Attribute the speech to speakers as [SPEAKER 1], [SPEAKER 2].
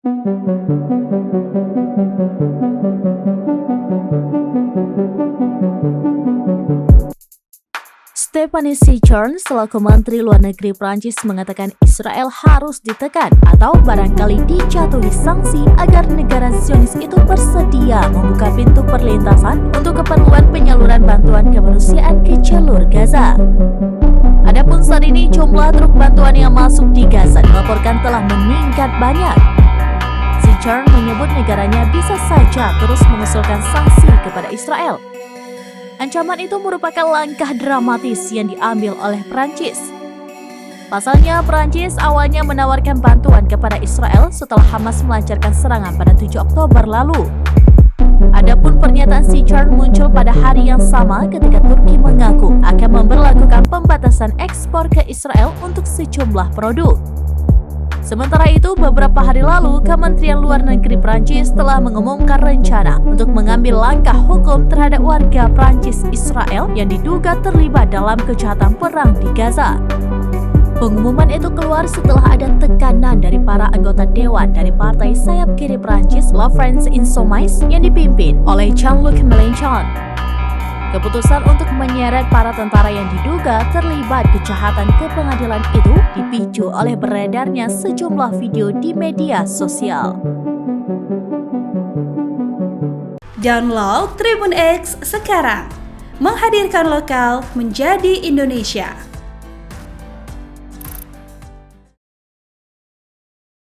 [SPEAKER 1] Stéphanie Sejourne selaku Menteri Luar Negeri Prancis mengatakan Israel harus ditekan atau barangkali dijatuhi sanksi agar negara Zionis itu bersedia membuka pintu perlintasan untuk keperluan penyaluran bantuan kemanusiaan ke jalur Gaza. Adapun saat ini jumlah truk bantuan yang masuk di Gaza dilaporkan telah meningkat banyak. Sejourne menyebut negaranya bisa saja terus mengusulkan sanksi kepada Israel. Ancaman itu merupakan langkah dramatis yang diambil oleh Prancis. Pasalnya, Prancis awalnya menawarkan bantuan kepada Israel setelah Hamas melancarkan serangan pada 7 Oktober lalu. Adapun pernyataan Sejourne muncul pada hari yang sama ketika Turki mengaku akan memberlakukan pembatasan ekspor ke Israel untuk sejumlah produk. Sementara itu, beberapa hari lalu, Kementerian Luar Negeri Prancis telah mengumumkan rencana untuk mengambil langkah hukum terhadap warga Prancis Israel yang diduga terlibat dalam kejahatan perang di Gaza. Pengumuman itu keluar setelah ada tekanan dari para anggota dewan dari partai sayap kiri Prancis La France Insoumise yang dipimpin oleh Jean-Luc Mélenchon. Keputusan untuk menyeret para tentara yang diduga terlibat kejahatan ke pengadilan itu dipicu oleh beredarnya sejumlah video di media sosial.
[SPEAKER 2] Download Tribun X sekarang, menghadirkan lokal menjadi Indonesia.